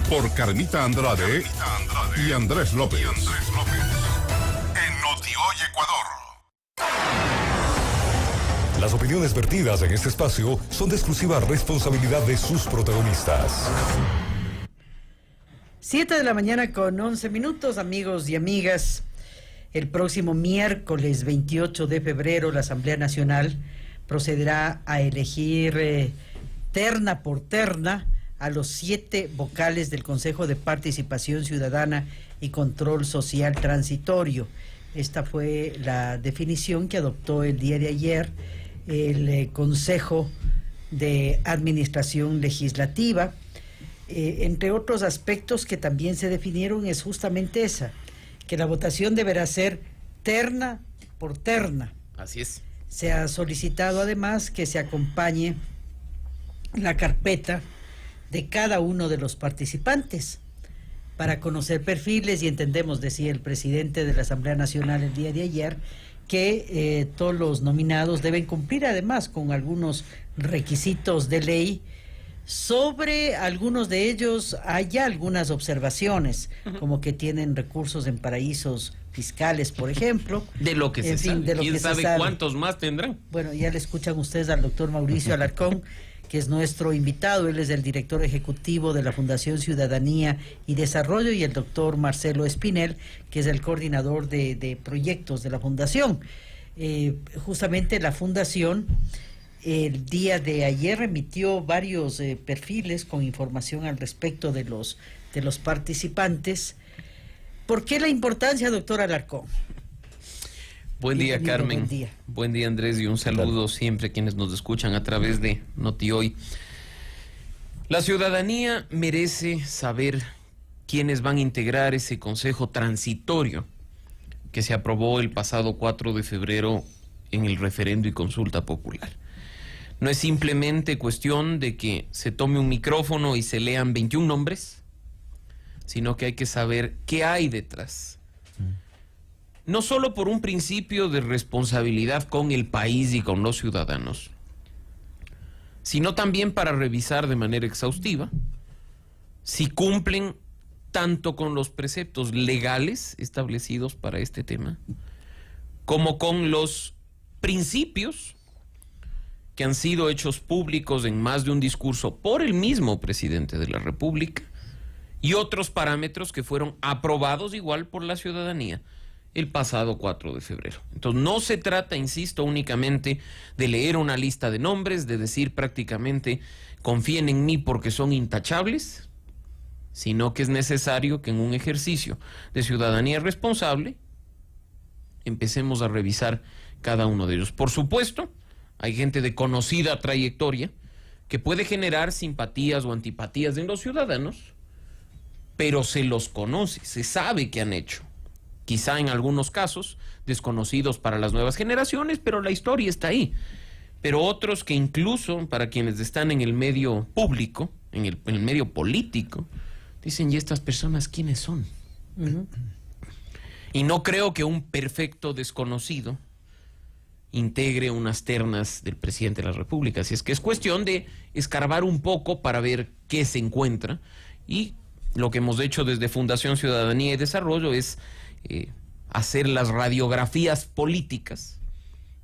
por Carmita Andrade y Andrés López. En Noti-Hoy Ecuador. Las opiniones vertidas en este espacio son de exclusiva responsabilidad de sus protagonistas. 7 de la mañana con 11 minutos, amigos y amigas. El próximo miércoles 28 de febrero la Asamblea Nacional procederá a elegir terna por terna a los 7 vocales del Consejo de Participación Ciudadana y Control Social Transitorio. Esta fue la definición que adoptó el día de ayer el Consejo de Administración Legislativa. Entre otros aspectos que también se definieron es justamente esa, que la votación deberá ser terna por terna. Así es. Se ha solicitado además que se acompañe la carpeta de cada uno de los participantes para conocer perfiles, y entendemos, decía el presidente de la Asamblea Nacional el día de ayer, que todos los nominados deben cumplir además con algunos requisitos de ley. Sobre algunos de ellos hay ya algunas observaciones, como que tienen recursos en paraísos fiscales, por ejemplo. De lo que se sabe. ¿Quién sabe cuántos más tendrán? Bueno, ya le escuchan ustedes al doctor Mauricio Alarcón, que es nuestro invitado. Él es el director ejecutivo de la Fundación Ciudadanía y Desarrollo, y el doctor Marcelo Espinel, que es el coordinador de proyectos de la Fundación. Justamente la Fundación el día de ayer emitió varios perfiles con información al respecto de los participantes. ¿Por qué la importancia, doctor Alarcón? Buen día, Carmen. Buen día. Buen día, Andrés, y un saludo siempre a quienes nos escuchan a través de Noti-Hoy. La ciudadanía merece saber quiénes van a integrar ese consejo transitorio que se aprobó el pasado 4 de febrero en el referendo y consulta popular. No es simplemente cuestión de que se tome un micrófono y se lean 21 nombres, sino que hay que saber qué hay detrás. No solo por un principio de responsabilidad con el país y con los ciudadanos, sino también para revisar de manera exhaustiva si cumplen tanto con los preceptos legales establecidos para este tema, como con los principios que han sido hechos públicos en más de un discurso por el mismo presidente de la República, y otros parámetros que fueron aprobados igual por la ciudadanía el pasado 4 de febrero. Entonces no se trata, insisto, únicamente de leer una lista de nombres, de decir prácticamente confíen en mí porque son intachables, sino que es necesario que en un ejercicio de ciudadanía responsable empecemos a revisar cada uno de ellos. Por supuesto, hay gente de conocida trayectoria que puede generar simpatías o antipatías en los ciudadanos, pero se los conoce, se sabe qué han hecho. Quizá en algunos casos desconocidos para las nuevas generaciones, pero la historia está ahí. Pero otros que incluso para quienes están en el medio público, en el medio político, dicen, ¿y estas personas quiénes son? Y no creo que un perfecto desconocido integre unas ternas del presidente de la República. Así es que es cuestión de escarbar un poco para ver qué se encuentra, y lo que hemos hecho desde Fundación Ciudadanía y Desarrollo es hacer las radiografías políticas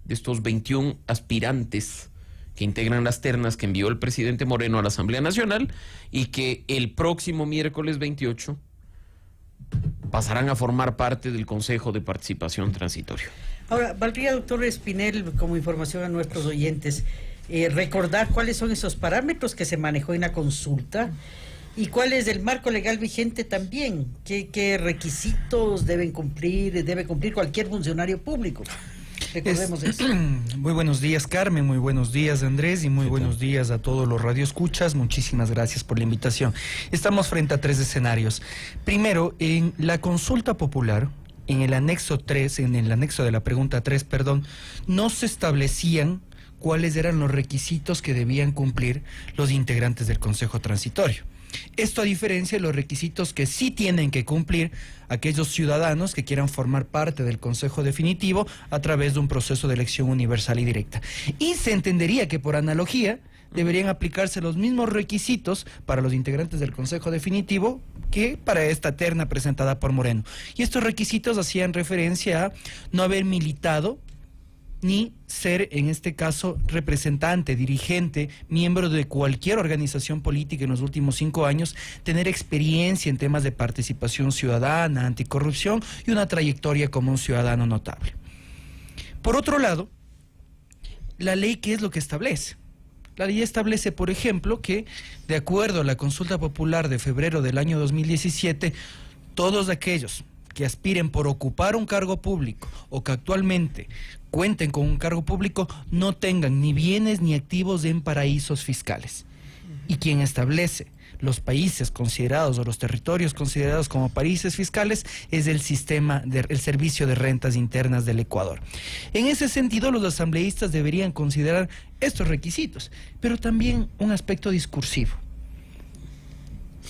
de estos 21 aspirantes que integran las ternas que envió el presidente Moreno a la Asamblea Nacional, y que el próximo miércoles 28 pasarán a formar parte del Consejo de Participación Transitorio. Ahora, valdría, doctor Espinel, como información a nuestros oyentes, recordar cuáles son esos parámetros que se manejó en la consulta y cuál es el marco legal vigente también. ¿Qué requisitos debe cumplir cualquier funcionario público? Recordemos eso. Muy buenos días, Carmen, muy buenos días, Andrés, y muy buenos días a todos los radioescuchas. Muchísimas gracias por la invitación. Estamos frente a 3 escenarios. Primero, en la consulta popular, en el anexo 3, en el anexo de la pregunta 3, no se establecían cuáles eran los requisitos que debían cumplir los integrantes del Consejo Transitorio. Esto a diferencia de los requisitos que sí tienen que cumplir aquellos ciudadanos que quieran formar parte del Consejo Definitivo a través de un proceso de elección universal y directa. Y se entendería que por analogía deberían aplicarse los mismos requisitos para los integrantes del Consejo Definitivo que para esta terna presentada por Moreno. Y estos requisitos hacían referencia a no haber militado ni ser, en este caso, representante, dirigente, miembro de cualquier organización política en los últimos 5 años, tener experiencia en temas de participación ciudadana, anticorrupción y una trayectoria como un ciudadano notable. Por otro lado, la ley, ¿qué es lo que establece? La ley establece, por ejemplo, que de acuerdo a la consulta popular de febrero del año 2017, todos aquellos que aspiren por ocupar un cargo público o que actualmente cuenten con un cargo público no tengan ni bienes ni activos en paraísos fiscales. Y quien establece los países considerados o los territorios considerados como paraísos fiscales es el Servicio de Rentas Internas del Ecuador. En ese sentido, los asambleístas deberían considerar estos requisitos, pero también un aspecto discursivo.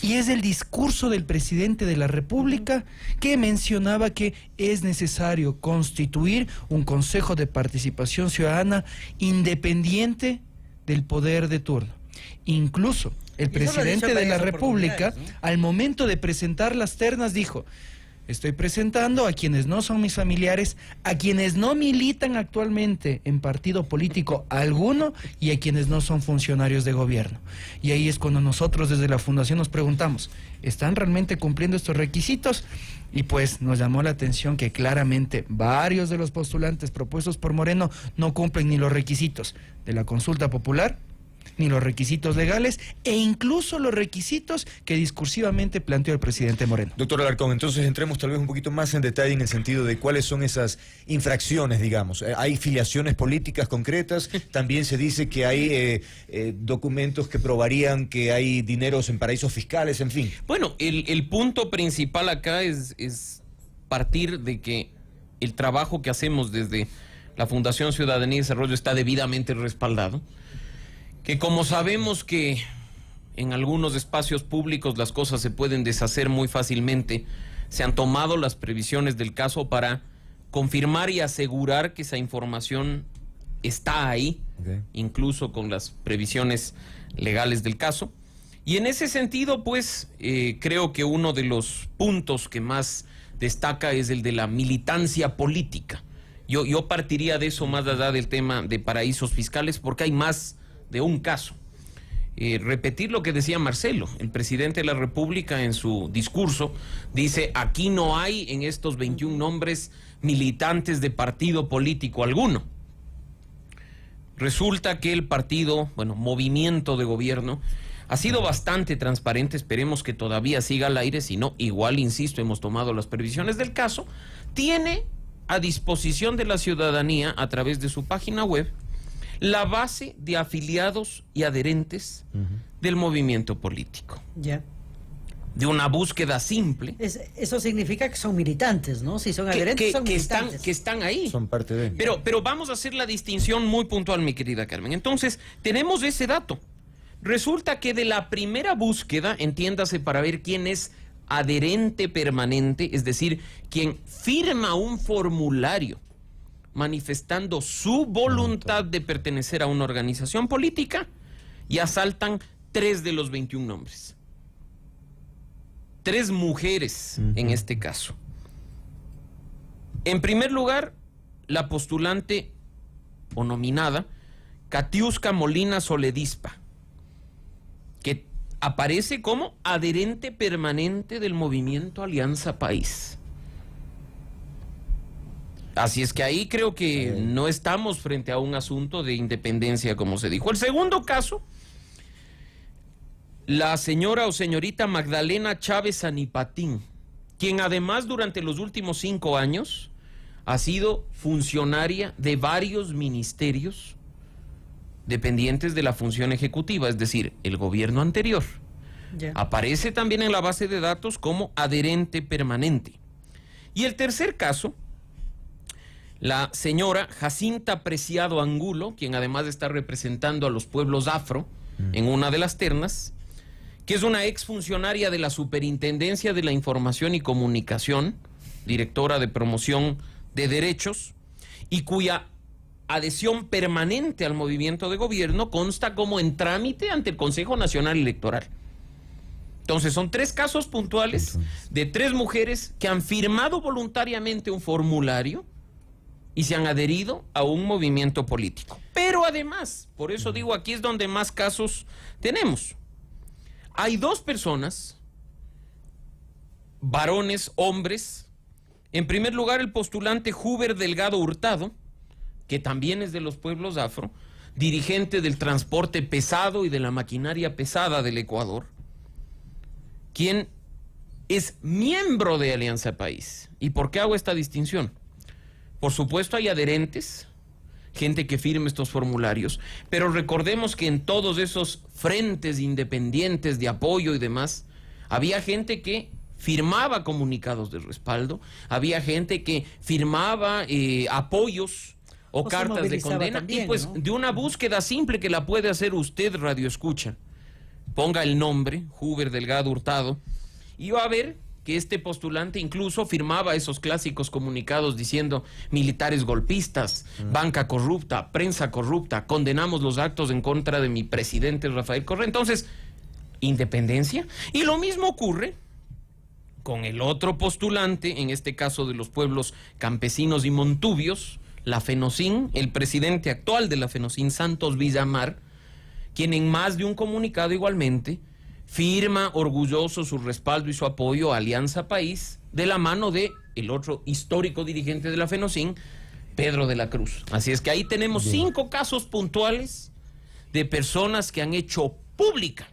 Y es el discurso del presidente de la República que mencionaba que es necesario constituir un Consejo de Participación Ciudadana independiente del poder de turno. Incluso el presidente de la República, ¿no?, al momento de presentar las ternas dijo: estoy presentando a quienes no son mis familiares, a quienes no militan actualmente en partido político alguno y a quienes no son funcionarios de gobierno. Y ahí es cuando nosotros desde la Fundación nos preguntamos, ¿están realmente cumpliendo estos requisitos? Y pues nos llamó la atención que claramente varios de los postulantes propuestos por Moreno no cumplen ni los requisitos de la consulta popular, ni los requisitos legales e incluso los requisitos que discursivamente planteó el presidente Moreno. Doctor Alarcón, entonces entremos tal vez un poquito más en detalle en el sentido de cuáles son esas infracciones, digamos. ¿Hay filiaciones políticas concretas? También se dice que hay documentos que probarían que hay dineros en paraísos fiscales, en fin. Bueno, el punto principal acá es partir de que el trabajo que hacemos desde la Fundación Ciudadanía y Desarrollo está debidamente respaldado. Que como sabemos que en algunos espacios públicos las cosas se pueden deshacer muy fácilmente, se han tomado las previsiones del caso para confirmar y asegurar que esa información está ahí, incluso con las previsiones legales del caso. Y en ese sentido, pues, creo que uno de los puntos que más destaca es el de la militancia política. Yo partiría de eso más allá del tema de paraísos fiscales, porque hay más de un caso. Repetir lo que decía Marcelo, el presidente de la República en su discurso, dice, aquí no hay en estos 21 nombres militantes de partido político alguno. Resulta que el partido, movimiento de gobierno, ha sido bastante transparente, esperemos que todavía siga al aire, si no, igual, insisto, hemos tomado las previsiones del caso, tiene a disposición de la ciudadanía, a través de su página web, la base de afiliados y adherentes del movimiento político. Ya. De una búsqueda simple. Eso significa que son militantes, ¿no? Si son adherentes, son militantes. Que están ahí. Son parte de... Pero vamos a hacer la distinción muy puntual, mi querida Carmen. Entonces, tenemos ese dato. Resulta que de la primera búsqueda, entiéndase, para ver quién es adherente permanente, es decir, quien firma un formulario manifestando su voluntad de pertenecer a una organización política, y asaltan 3 de los 21 nombres. 3 mujeres en este caso. En primer lugar, la postulante o nominada Katiuska Molina Soledispa, que aparece como adherente permanente del movimiento Alianza País. Así es que ahí creo que no estamos frente a un asunto de independencia, como se dijo. El segundo caso, la señora o señorita Magdalena Chávez Anipatín, quien además durante los últimos 5 años ha sido funcionaria de varios ministerios dependientes de la función ejecutiva, es decir, el gobierno anterior. Yeah. Aparece también en la base de datos como adherente permanente. Y el tercer caso, la señora Jacinta Preciado Angulo, quien además está representando a los pueblos afro en una de las ternas, que es una exfuncionaria de la Superintendencia de la Información y Comunicación, directora de promoción de derechos, y cuya adhesión permanente al movimiento de gobierno consta como en trámite ante el Consejo Nacional Electoral. Entonces son 3 casos puntuales de 3 mujeres que han firmado voluntariamente un formulario y se han adherido a un movimiento político. Pero además, por eso digo, aquí es donde más casos tenemos. Hay 2 personas, varones, hombres. En primer lugar, el postulante Huber Delgado Hurtado, que también es de los pueblos afro, dirigente del transporte pesado y de la maquinaria pesada del Ecuador, quien es miembro de Alianza País. ¿Y por qué hago esta distinción? Por supuesto hay adherentes, gente que firme estos formularios, pero recordemos que en todos esos frentes independientes de apoyo y demás, había gente que firmaba comunicados de respaldo, había gente que firmaba apoyos o cartas de condena, también, y pues, ¿no?, de una búsqueda simple que la puede hacer usted, Radio Escucha. Ponga el nombre, Huber Delgado Hurtado, y va a ver que este postulante incluso firmaba esos clásicos comunicados diciendo: militares golpistas, banca corrupta, prensa corrupta, condenamos los actos en contra de mi presidente Rafael Correa. Entonces, independencia. Y lo mismo ocurre con el otro postulante, en este caso de los pueblos campesinos y montubios, la FENOCIN, el presidente actual de la FENOCIN, Santos Villamar, quien en más de un comunicado igualmente firma orgulloso su respaldo y su apoyo a Alianza País, de la mano de el otro histórico dirigente de la FENOCIN, Pedro de la Cruz. Así es que ahí tenemos 5 casos puntuales de personas que han hecho pública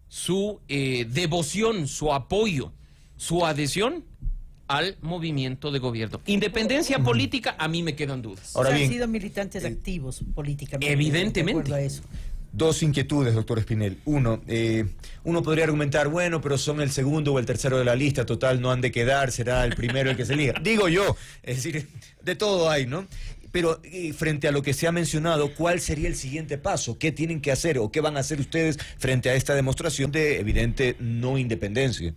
su devoción, su apoyo, su adhesión al movimiento de gobierno. Independencia política, a mí me quedan dudas. Ahora bien, han sido militantes activos políticamente. Evidentemente. De eso. 2 inquietudes, doctor Espinel. Uno podría argumentar, bueno, pero son el segundo o el tercero de la lista, total, no han de quedar, será el primero el que se elija. Digo yo, es decir, de todo hay, ¿no? Pero frente a lo que se ha mencionado, ¿cuál sería el siguiente paso? ¿Qué tienen que hacer o qué van a hacer ustedes frente a esta demostración de evidente no independencia?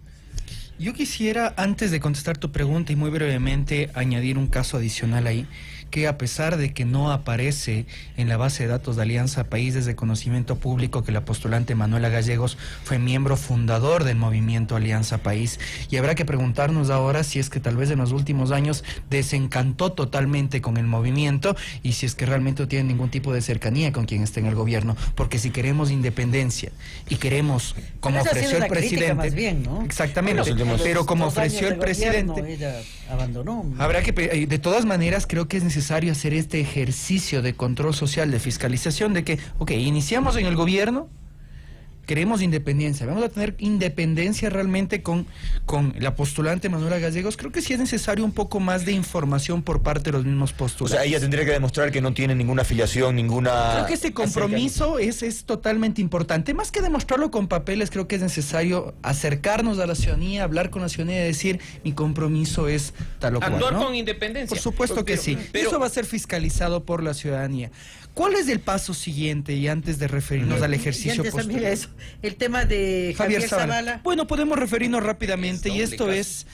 Yo quisiera, antes de contestar tu pregunta y muy brevemente, añadir un caso adicional ahí, que a pesar de que no aparece en la base de datos de Alianza País, es de conocimiento público que la postulante Manuela Gallegos fue miembro fundador del movimiento Alianza País, y habrá que preguntarnos ahora si es que tal vez en los últimos años desencantó totalmente con el movimiento y si es que realmente no tiene ningún tipo de cercanía con quien esté en el gobierno, porque si queremos independencia y queremos, como ofreció el presidente, más bien, ¿no? Exactamente, pero como ofreció el presidente, ella abandonó. Habrá que, de todas maneras, creo que es necesario hacer este ejercicio de control social, de fiscalización, de que, ok, iniciamos en el gobierno, queremos independencia, vamos a tener independencia realmente con la postulante Manuela Gallegos. Creo que sí es necesario un poco más de información por parte de los mismos postulantes. O sea, ella tendría que demostrar que no tiene ninguna afiliación, ninguna... Creo que este compromiso es totalmente importante. Más que demostrarlo con papeles, creo que es necesario acercarnos a la ciudadanía, hablar con la ciudadanía y decir, mi compromiso es tal o cual, actuar, ¿no? con independencia. Por supuesto que sí. Pero eso va a ser fiscalizado por la ciudadanía. ¿Cuál es el paso siguiente? Y antes de referirnos al ejercicio postural, el tema de Javier Zavala. Bueno, podemos referirnos rápidamente, y esto es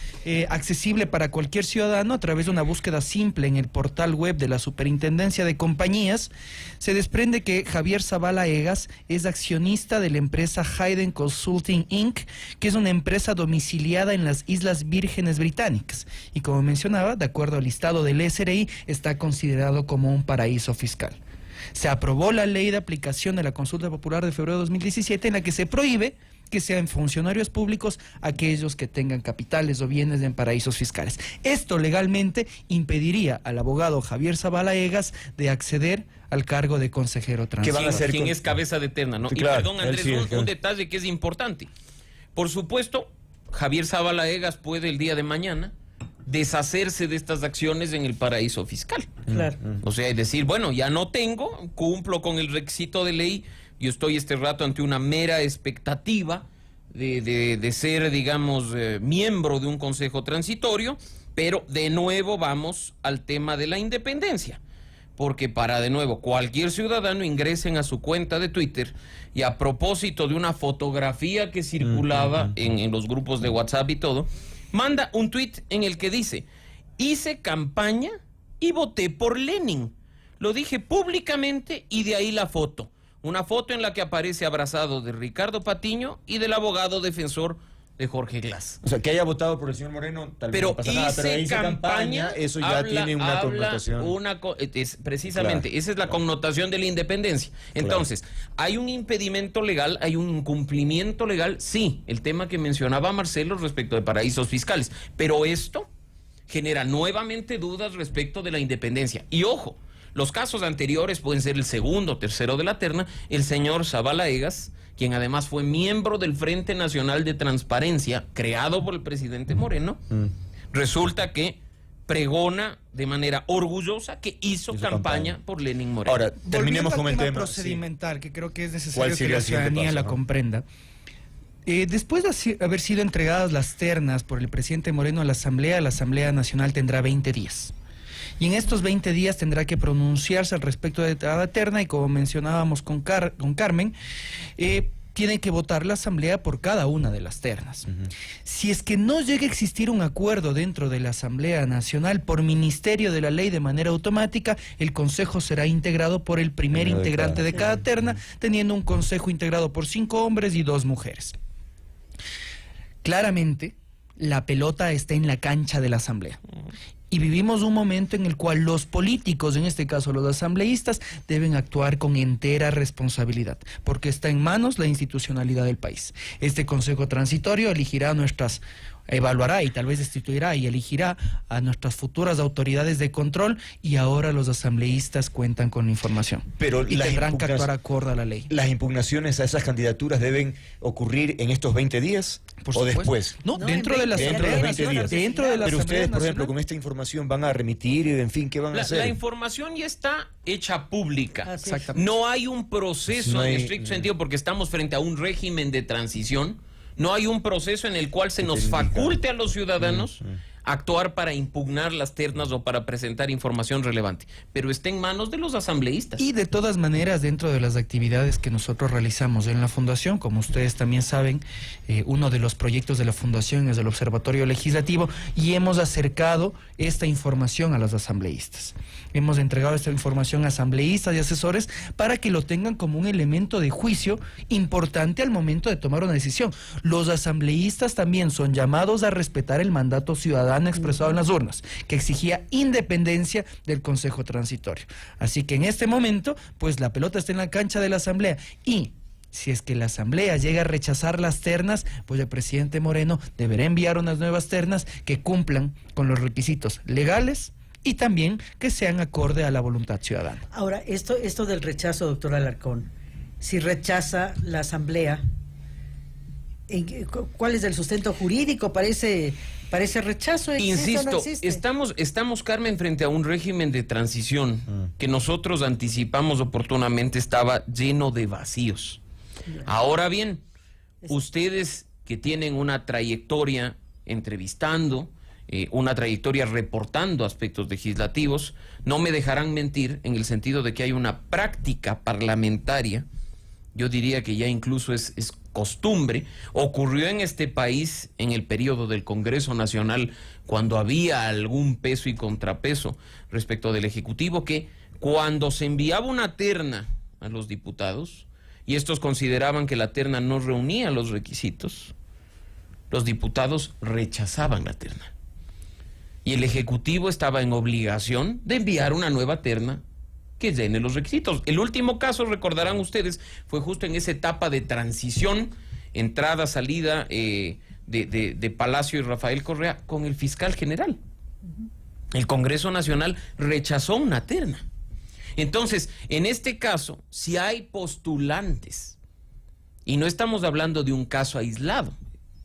accesible para cualquier ciudadano a través de una búsqueda simple en el portal web de la Superintendencia de Compañías. Se desprende que Javier Zavala Egas es accionista de la empresa Hayden Consulting Inc., que es una empresa domiciliada en las Islas Vírgenes Británicas. Y como mencionaba, de acuerdo al listado del SRI, está considerado como un paraíso fiscal. Se aprobó la ley de aplicación de la consulta popular de febrero de 2017 en la que se prohíbe que sean funcionarios públicos aquellos que tengan capitales o bienes en paraísos fiscales. Esto legalmente impediría al abogado Javier Zavala Egas de acceder al cargo de consejero transicional. ¿Quién es cabeza de terna, ¿no? Sí, y claro, perdón, Andrés, un detalle que es importante. Por supuesto, Javier Zavala Egas puede el día de mañana deshacerse de estas acciones en el paraíso fiscal. Claro. O sea, es decir, bueno, ya no tengo, cumplo con el requisito de ley, yo estoy este rato ante una mera expectativa de ser, digamos, miembro de un consejo transitorio, pero de nuevo vamos al tema de la independencia. Porque para, de nuevo, cualquier ciudadano ingresen a su cuenta de Twitter y a propósito de una fotografía que circulaba en los grupos de WhatsApp y todo, manda un tuit en el que dice: hice campaña y voté por Lenin. Lo dije públicamente y de ahí la foto. Una foto en la que aparece abrazado de Ricardo Patiño y del abogado defensor de Jorge Glass. O sea, que haya votado por el señor Moreno, tal vez Pero no pasa nada, pero hice hice campaña, eso ya tiene una connotación. Precisamente, Claro, esa es la connotación de la independencia. Entonces, ¿hay un impedimento legal, hay un incumplimiento legal? Sí, el tema que mencionaba Marcelo respecto de paraísos fiscales. Pero esto genera nuevamente dudas respecto de la independencia. Y ojo, los casos anteriores pueden ser el segundo o tercero de la terna, el señor Zavala Egas, quien además fue miembro del Frente Nacional de Transparencia, creado por el presidente Moreno, resulta que pregona de manera orgullosa que hizo campaña por Lenín Moreno. Ahora, terminemos con el Volviendo al tema procedimental, sí. que creo que es ¿Cuál necesario que sería la el siguiente ciudadanía paso, la no? comprenda. Después de haber sido entregadas las ternas por el presidente Moreno a la Asamblea Nacional tendrá 20 días. Y en estos 20 días tendrá que pronunciarse al respecto de cada terna y, como mencionábamos con Carmen, tiene que votar la Asamblea por cada una de las ternas. Si es que no llega a existir un acuerdo dentro de la Asamblea Nacional por ministerio de la ley de manera automática, el Consejo será integrado por el primer integrante de cada terna, teniendo un Consejo integrado por 5 hombres y 2 mujeres. Claramente, la pelota está en la cancha de la Asamblea. Y vivimos un momento en el cual los políticos, en este caso los asambleístas, deben actuar con entera responsabilidad, porque está en manos la institucionalidad del país. Este Consejo Transitorio evaluará y tal vez destituirá y elegirá a nuestras futuras autoridades de control, y ahora los asambleístas cuentan con información. Pero y tendrán que actuar acorde a la ley. ¿Las impugnaciones a esas candidaturas deben ocurrir en estos 20 días Por o supuesto. después? No, No, dentro de la dentro de Asamblea los 20 Nacional. días. Dentro de la Pero Asamblea ustedes, por ejemplo, Nacional. con esta información van a remitir, en fin, ¿qué van a hacer? La información ya está hecha pública. Así es. Exactamente. No hay un proceso No hay- en estricto sentido, porque estamos frente a un régimen de transición. No hay un proceso en el cual se nos faculte a los ciudadanos actuar para impugnar las ternas o para presentar información relevante. Pero está en manos de los asambleístas. Y de todas maneras, dentro de las actividades que nosotros realizamos en la Fundación, como ustedes también saben, uno de los proyectos de la Fundación es el Observatorio Legislativo, y hemos acercado esta información a los asambleístas. Hemos entregado esta información a asambleístas y asesores para que lo tengan como un elemento de juicio importante al momento de tomar una decisión. Los asambleístas también son llamados a respetar el mandato ciudadano expresado en las urnas, que exigía independencia del Consejo Transitorio. Así que en este momento, pues la pelota está en la cancha de la Asamblea, y si es que la Asamblea llega a rechazar las ternas, pues el presidente Moreno deberá enviar unas nuevas ternas que cumplan con los requisitos legales y también que sean acorde a la voluntad ciudadana. Ahora, esto del rechazo, doctor Alarcón, si rechaza la Asamblea, ¿cuál es el sustento jurídico para ese rechazo? ¿Existe o no Insisto, existe? estamos, Carmen, frente a un régimen de transición que nosotros anticipamos oportunamente estaba lleno de vacíos. Ahora bien, ustedes que tienen una trayectoria entrevistando, una trayectoria reportando aspectos legislativos, no me dejarán mentir en el sentido de que hay una práctica parlamentaria, yo diría que ya incluso es costumbre, ocurrió en este país en el periodo del Congreso Nacional, cuando había algún peso y contrapeso respecto del Ejecutivo, que cuando se enviaba una terna a los diputados, y estos consideraban que la terna no reunía los requisitos, los diputados rechazaban la terna. Y el Ejecutivo estaba en obligación de enviar una nueva terna que llene los requisitos. El último caso, recordarán ustedes, fue justo en esa etapa de transición, entrada, salida de Palacio y Rafael Correa con el fiscal general. El Congreso Nacional rechazó una terna. Entonces, en este caso, si hay postulantes, y no estamos hablando de un caso aislado,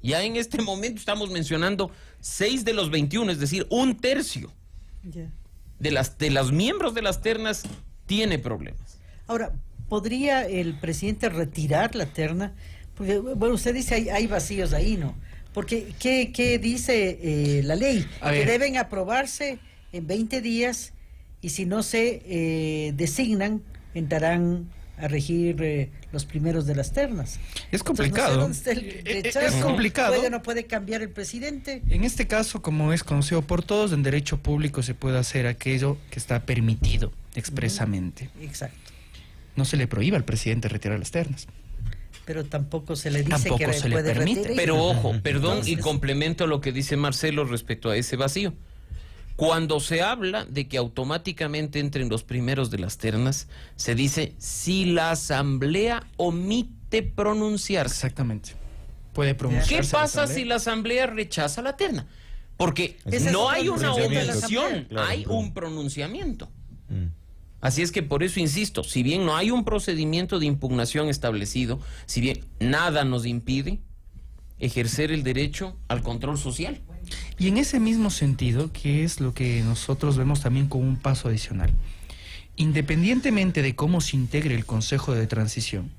ya en este momento estamos mencionando 6 de los 21, es decir, 1/3 Ya. de los miembros de las ternas tiene problemas. Ahora, ¿podría el presidente retirar la terna? Porque, bueno, usted dice hay vacíos ahí, ¿no? Porque, ¿qué dice la ley? A Que ver. deben aprobarse en 20 días, y si no se designan, entrarán a regir los primeros de las ternas. Es complicado. Entonces, no sé dónde está el rechazo. Es complicado. ¿Puede o no puede cambiar el presidente? En este caso, como es conocido por todos, en derecho público se puede hacer aquello que está permitido expresamente. Exacto. No se le prohíbe al presidente retirar las ternas. Pero tampoco se le dice Tampoco que se le puede permite. retirar. Pero ojo, perdón, y Entonces- complemento lo que dice Marcelo respecto a ese vacío. Cuando se habla de que automáticamente entren los primeros de las ternas, se dice si la asamblea omite pronunciarse. Exactamente. Puede pronunciarse. ¿Qué la pasa asamblea. si la asamblea rechaza la terna? Porque Ese es no otro hay una pronunciamiento de la omisión, asamblea. Claro, hay claro. un pronunciamiento. Mm. Así es que por eso insisto, si bien no hay un procedimiento de impugnación establecido, si bien nada nos impide ejercer el derecho al control social. Y en ese mismo sentido, que es lo que nosotros vemos también como un paso adicional, independientemente de cómo se integre el Consejo de Transición,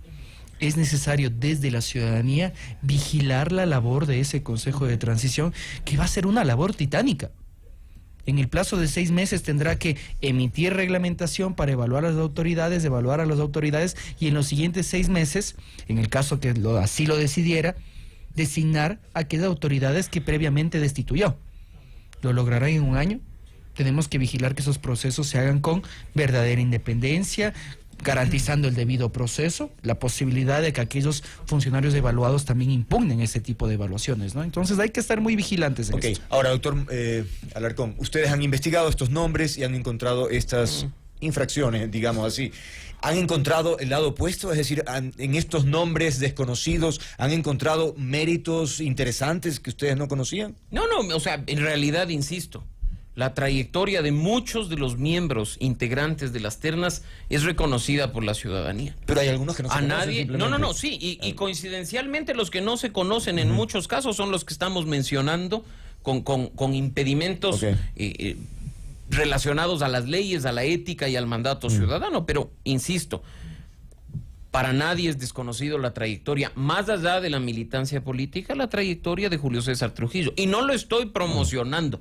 es necesario desde la ciudadanía vigilar la labor de ese Consejo de Transición, que va a ser una labor titánica. En el plazo de 6 meses tendrá que emitir reglamentación para evaluar a las autoridades, y en los siguientes 6 meses, en el caso que así lo decidiera, designar a aquellas autoridades que previamente destituyó. ¿Lo lograrán en un año? Tenemos que vigilar que esos procesos se hagan con verdadera independencia, garantizando el debido proceso, la posibilidad de que aquellos funcionarios evaluados también impugnen ese tipo de evaluaciones, ¿no? Entonces hay que estar muy vigilantes en Ok, esto. ahora doctor Alarcón, ustedes han investigado estos nombres y han encontrado estas infracciones, digamos así. ¿Han encontrado el lado opuesto? Es decir, en estos nombres desconocidos, ¿han encontrado méritos interesantes que ustedes no conocían? No, o sea, en realidad, insisto, la trayectoria de muchos de los miembros integrantes de las ternas es reconocida por la ciudadanía. Pero hay algunos que no se A conocen nadie, simplemente. no, sí, y coincidencialmente los que no se conocen en muchos casos son los que estamos mencionando con impedimentos Ok. relacionados a las leyes, a la ética y al mandato ciudadano, pero insisto, para nadie es desconocido la trayectoria, más allá de la militancia política, la trayectoria de Julio César Trujillo, y no lo estoy promocionando,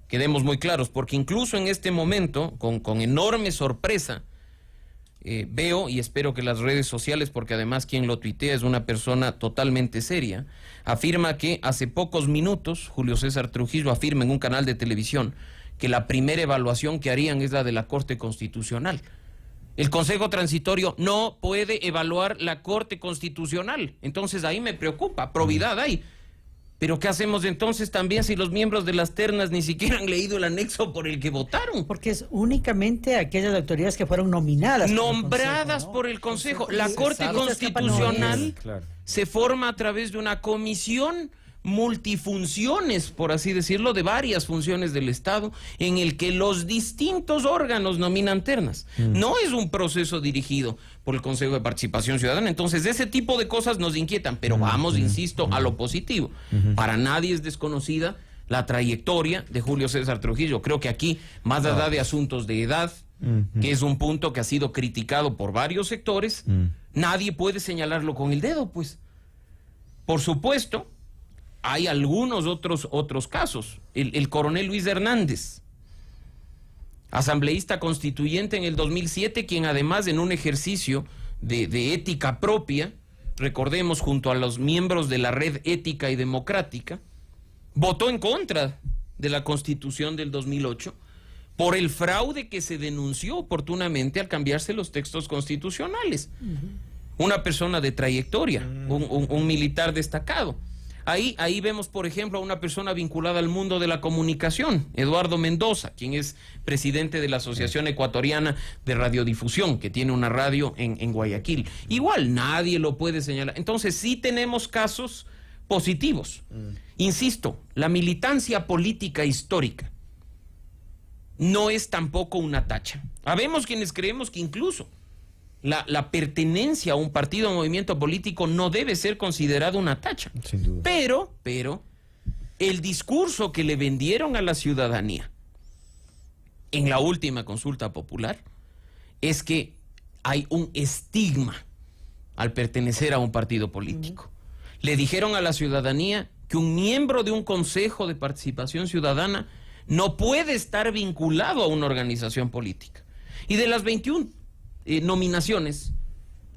quedemos muy claros, porque incluso en este momento, con enorme sorpresa, veo y espero que las redes sociales, porque además quien lo tuitea es una persona totalmente seria, afirma que hace pocos minutos Julio César Trujillo afirma en un canal de televisión que la primera evaluación que harían es la de la Corte Constitucional. El Consejo Transitorio no puede evaluar la Corte Constitucional. Entonces ahí me preocupa, probidad hay. Pero ¿qué hacemos entonces también si los miembros de las ternas ni siquiera han leído el anexo por el que votaron? Porque es únicamente aquellas autoridades que fueron nominadas. Nombradas por el Consejo. La Corte Constitucional Claro. se forma a través de una comisión multifunciones, por así decirlo, de varias funciones del Estado, en el que los distintos órganos nominan ternas. No es un proceso dirigido por el Consejo de Participación Ciudadana. Entonces, ese tipo de cosas nos inquietan, pero vamos, insisto, a lo positivo. Para nadie es desconocida la trayectoria de Julio César Trujillo. Creo que aquí, más allá de asuntos de edad, que es un punto que ha sido criticado por varios sectores, nadie puede señalarlo con el dedo, pues. Por supuesto, hay algunos otros casos. El coronel Luis Hernández, asambleísta constituyente en el 2007, quien además en un ejercicio de ética propia, recordemos, junto a los miembros de la Red Ética y Democrática, votó en contra de la Constitución del 2008 por el fraude que se denunció oportunamente al cambiarse los textos constitucionales. Una persona de trayectoria, un militar destacado. Ahí vemos, por ejemplo, a una persona vinculada al mundo de la comunicación, Eduardo Mendoza, quien es presidente de la Asociación Ecuatoriana de Radiodifusión, que tiene una radio en Guayaquil. Igual, nadie lo puede señalar. Entonces, sí tenemos casos positivos. Insisto, la militancia política histórica no es tampoco una tacha. Habemos quienes creemos que incluso la pertenencia a un partido o movimiento político no debe ser considerado una tacha. Sin duda. Pero el discurso que le vendieron a la ciudadanía en la última consulta popular es que hay un estigma al pertenecer a un partido político. Le dijeron a la ciudadanía que un miembro de un consejo de participación ciudadana no puede estar vinculado a una organización política. Y de las 21 nominaciones,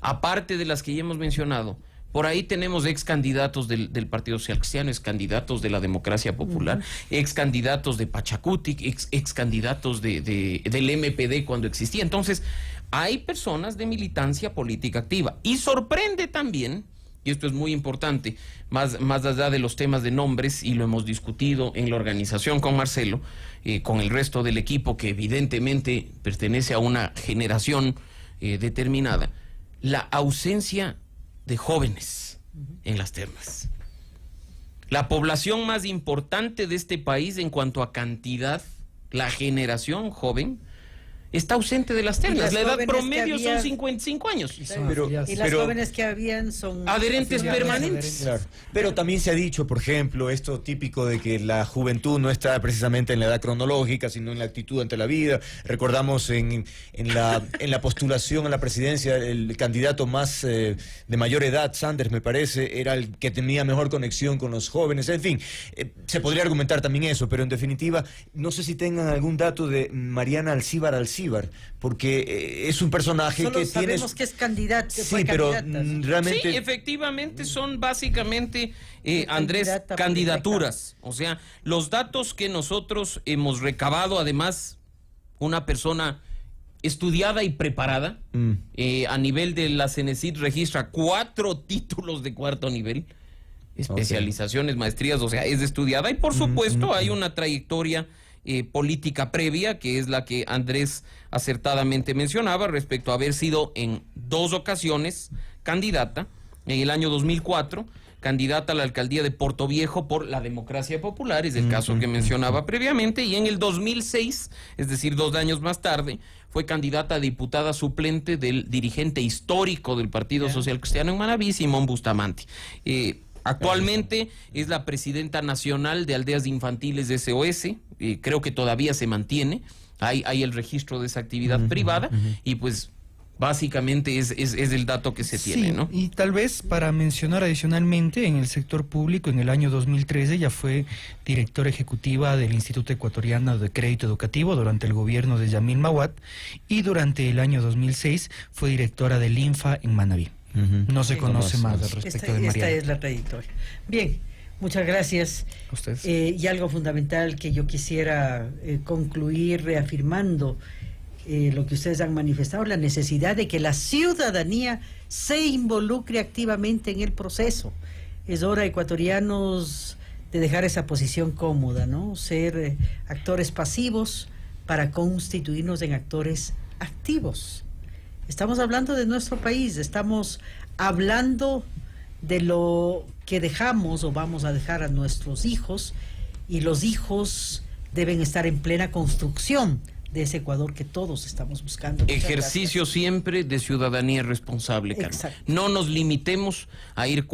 aparte de las que ya hemos mencionado, por ahí tenemos ex candidatos del Partido Social Cristiano, ex candidatos de la Democracia Popular, ex candidatos de Pachacutic, ex candidatos del MPD cuando existía. Entonces, hay personas de militancia política activa. Y sorprende también, y esto es muy importante, más allá de los temas de nombres, y lo hemos discutido en la organización con Marcelo, con el resto del equipo que evidentemente pertenece a una generación determinada, la ausencia de jóvenes en las ternas. La población más importante de este país en cuanto a cantidad, la generación joven, está ausente de las ternas. La edad promedio son 55 años. Y las jóvenes que habían son adherentes permanentes. Claro. Pero también se ha dicho, por ejemplo, esto típico de que la juventud no está precisamente en la edad cronológica, sino en la actitud ante la vida. Recordamos en la postulación a la presidencia, el candidato más de mayor edad, Sanders me parece, era el que tenía mejor conexión con los jóvenes. En fin, se podría argumentar también eso, pero en definitiva, no sé si tengan algún dato de Mariana Alcíbar, porque es un personaje solo que tiene... sabemos que es candidata. Sí, pero realmente... Sí, efectivamente son básicamente, Andrés, candidaturas. O sea, los datos que nosotros hemos recabado, además, una persona estudiada y preparada, a nivel de la CENESID registra 4 títulos de 4º nivel, especializaciones, maestrías, o sea, es estudiada, y por supuesto hay una trayectoria política previa, que es la que Andrés acertadamente mencionaba, respecto a haber sido en 2 ocasiones candidata, en el año 2004, candidata a la alcaldía de Portoviejo por la Democracia Popular, es el caso que mencionaba previamente, y en el 2006, es decir, 2 años más tarde, fue candidata a diputada suplente del dirigente histórico del Partido Social Cristiano en Manabí, Simón Bustamante. Actualmente es la presidenta nacional de Aldeas Infantiles de SOS, creo que todavía se mantiene, hay el registro de esa actividad privada, y pues básicamente es el dato que se tiene, ¿no? Y tal vez para mencionar adicionalmente, en el sector público, en el año 2013 ya fue directora ejecutiva del Instituto Ecuatoriano de Crédito Educativo durante el gobierno de Yamil Mawad, y durante el año 2006 fue directora del INFA en Manabí. No se conoce más al respecto de Mariana. Esta es la trayectoria. Bien, muchas gracias. ¿A ustedes? Y algo fundamental que yo quisiera concluir reafirmando lo que ustedes han manifestado, la necesidad de que la ciudadanía se involucre activamente en el proceso. Es hora, ecuatorianos, de dejar esa posición cómoda, ¿no? Ser actores pasivos para constituirnos en actores activos. Estamos hablando de nuestro país, estamos hablando de lo que dejamos o vamos a dejar a nuestros hijos, y los hijos deben estar en plena construcción de ese Ecuador que todos estamos buscando. Ejercicio siempre de ciudadanía responsable, Carmen. Exacto. No nos limitemos a ir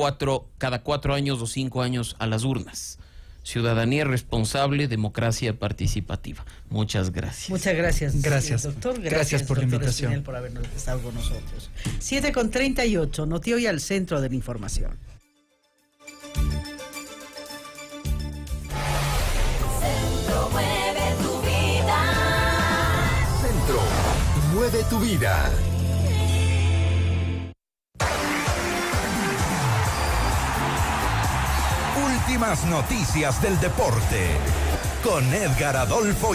cada 4 años o 5 años a las urnas. Ciudadanía responsable, democracia participativa. Muchas gracias. Muchas gracias. Gracias. Doctor. Gracias por la doctor invitación. Espinel, por habernos estado con nosotros. 7:38, Noti Hoy al centro de la información. Centro mueve tu vida. Centro mueve tu vida. Últimas noticias del deporte con Edgar Adolfo